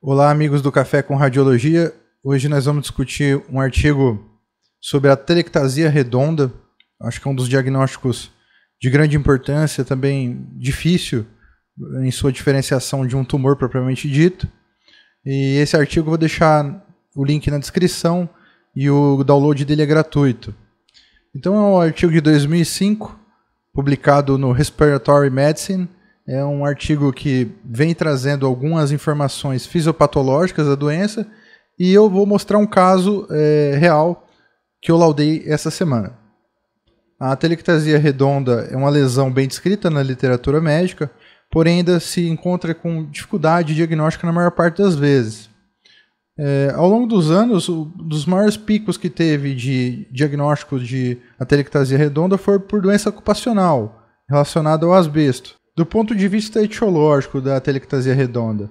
Olá, amigos do Café com Radiologia. Hoje nós vamos discutir um artigo sobre a telectasia redonda. Acho que é um dos diagnósticos de grande importância, também difícil em sua diferenciação de um tumor propriamente dito. E esse artigo eu vou deixar o link na descrição e o download dele é gratuito. Então é um artigo de 2005, publicado no Respiratory Medicine. É um artigo que vem trazendo algumas informações fisiopatológicas da doença e eu vou mostrar um caso real que eu laudei essa semana. A telectasia redonda é uma lesão bem descrita na literatura médica, porém ainda se encontra com dificuldade diagnóstica na maior parte das vezes. Ao longo dos anos, dos maiores picos que teve de diagnóstico de telectasia redonda foi por doença ocupacional, relacionada ao asbesto. Do ponto de vista etiológico da telectasia redonda,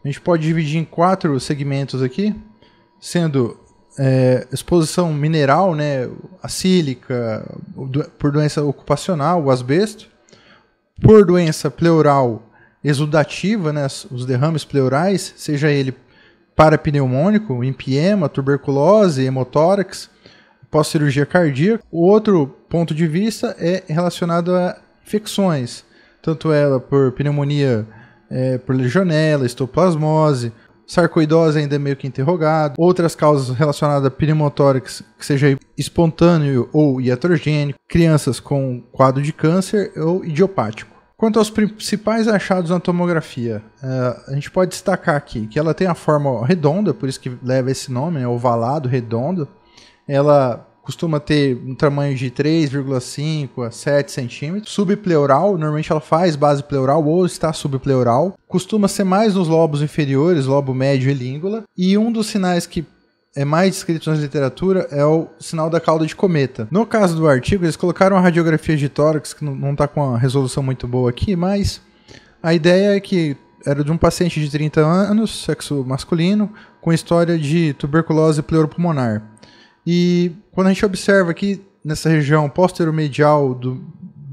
a gente pode dividir em 4 segmentos aqui, sendo exposição mineral, né, a sílica, por doença ocupacional, o asbesto, por doença pleural exudativa, né, os derrames pleurais, seja ele parapneumônico, empiema, tuberculose, hemotórax, pós-cirurgia cardíaca. O outro ponto de vista é relacionado a infecções, tanto ela por pneumonia por legionela, histoplasmose, sarcoidose ainda é meio que interrogado, outras causas relacionadas a pneumotórax, que seja espontâneo ou iatrogênico, crianças com quadro de câncer ou idiopático. Quanto aos principais achados na tomografia, a gente pode destacar aqui que ela tem a forma redonda, por isso que leva esse nome, né, ovalado, redondo. Ela costuma ter um tamanho de 3,5 a 7 centímetros. Subpleural, normalmente ela faz base pleural ou está subpleural. Costuma ser mais nos lobos inferiores, lobo médio e língula. E um dos sinais que é mais descrito na literatura é o sinal da cauda de cometa. No caso do artigo, eles colocaram a radiografia de tórax, que não está com uma resolução muito boa aqui, mas a ideia é que era de um paciente de 30 anos, sexo masculino, com história de tuberculose pleuropulmonar. E quando a gente observa aqui nessa região posteromedial,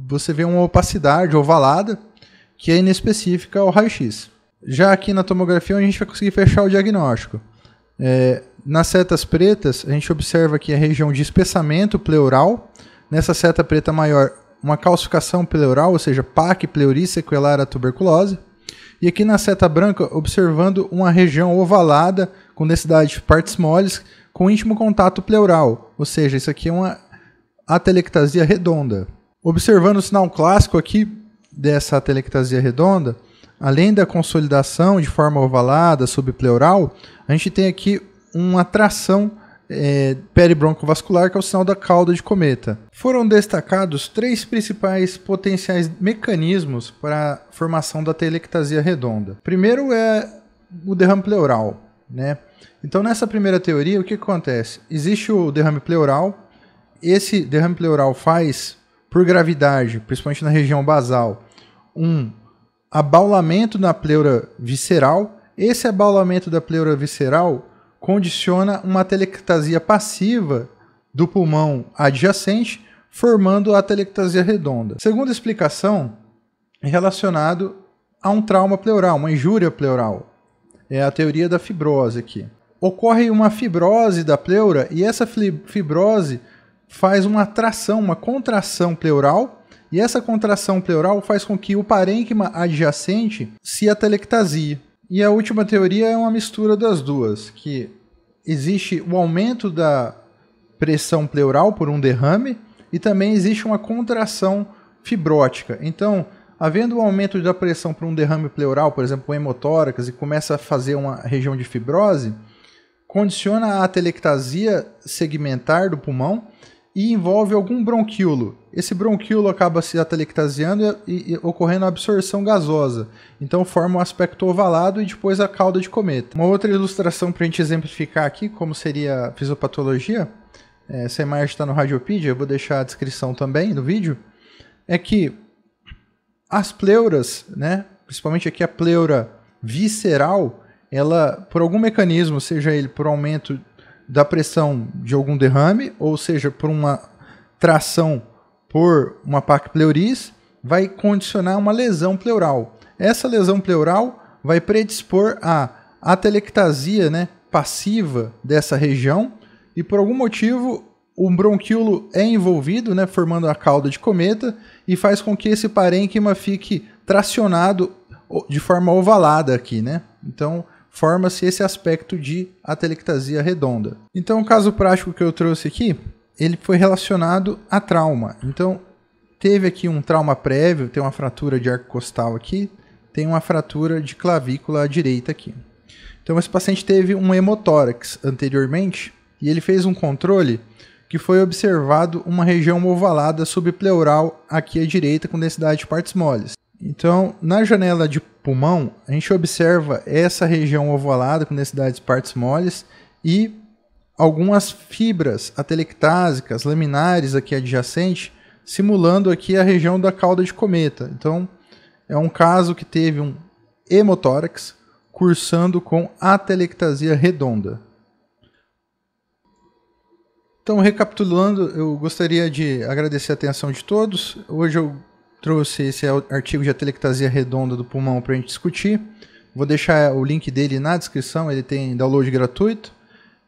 você vê uma opacidade ovalada, que é inespecífica ao raio-x. Já aqui na tomografia, a gente vai conseguir fechar o diagnóstico. Nas setas pretas, a gente observa aqui a região de espessamento pleural. Nessa seta preta maior, uma calcificação pleural, ou seja, PAC pleuri sequelar à tuberculose. E aqui na seta branca, observando uma região ovalada com densidade de partes moles, com íntimo contato pleural, ou seja, isso aqui é uma atelectasia redonda. Observando o sinal clássico aqui dessa atelectasia redonda, além da consolidação de forma ovalada subpleural, a gente tem aqui uma tração peribroncovascular, que é o sinal da cauda de cometa. Foram destacados 3 principais potenciais mecanismos para a formação da telectasia redonda. Primeiro é o derrame pleural, né? Então, nessa primeira teoria, o que acontece? Existe o derrame pleural. Esse derrame pleural faz, por gravidade, principalmente na região basal, um abaulamento na pleura visceral. Esse abaulamento da pleura visceral condiciona uma telectasia passiva do pulmão adjacente, formando a telectasia redonda. Segunda explicação é relacionado a um trauma pleural, uma injúria pleural. É a teoria da fibrose aqui. Ocorre uma fibrose da pleura e essa fibrose faz uma tração, uma contração pleural, e essa contração pleural faz com que o parênquima adjacente se atelectasie. E a última teoria é uma mistura das duas, que existe o aumento da pressão pleural por um derrame e também existe uma contração fibrótica. Então, havendo um aumento da pressão por um derrame pleural, por exemplo, o hemotórax, e começa a fazer uma região de fibrose, condiciona a atelectasia segmentar do pulmão e envolve algum bronquíolo. Esse bronquíolo acaba se atelectasiando e ocorrendo a absorção gasosa. Então forma um aspecto ovalado e depois a cauda de cometa. Uma outra ilustração para a gente exemplificar aqui como seria a fisiopatologia, essa imagem está no Radiopedia, eu vou deixar a descrição também no vídeo, é que as pleuras, né, principalmente aqui a pleura visceral, ela, por algum mecanismo, seja ele por aumento da pressão de algum derrame, ou seja, por uma tração por uma PAC pleuris, vai condicionar uma lesão pleural. Essa lesão pleural vai predispor a atelectasia, né, passiva dessa região, e por algum motivo o bronquíolo é envolvido, né, formando a cauda de cometa, e faz com que esse parênquima fique tracionado de forma ovalada aqui, né? Então forma-se esse aspecto de atelectasia redonda. Então o caso prático que eu trouxe aqui, ele foi relacionado a trauma. Então teve aqui um trauma prévio, tem uma fratura de arco costal aqui, tem uma fratura de clavícula à direita aqui. Então esse paciente teve um hemotórax anteriormente e ele fez um controle que foi observado uma região ovalada subpleural aqui à direita com densidade de partes moles. Então, na janela de pulmão, a gente observa essa região ovalada com densidade de partes moles e algumas fibras atelectásicas, laminares aqui adjacentes, simulando aqui a região da cauda de cometa. Então, é um caso que teve um hemotórax cursando com atelectasia redonda. Então, recapitulando, eu gostaria de agradecer a atenção de todos. Hoje eu trouxe esse artigo de atelectasia redonda do pulmão para a gente discutir. Vou deixar o link dele na descrição, ele tem download gratuito.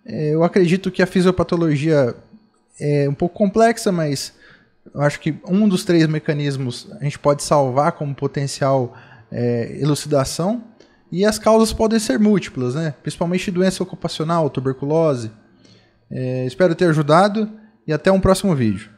Eu acredito que a fisiopatologia é um pouco complexa, mas eu acho que um dos 3 mecanismos a gente pode salvar como potencial elucidação. E as causas podem ser múltiplas, né? Principalmente doença ocupacional, tuberculose. Espero ter ajudado e até um próximo vídeo.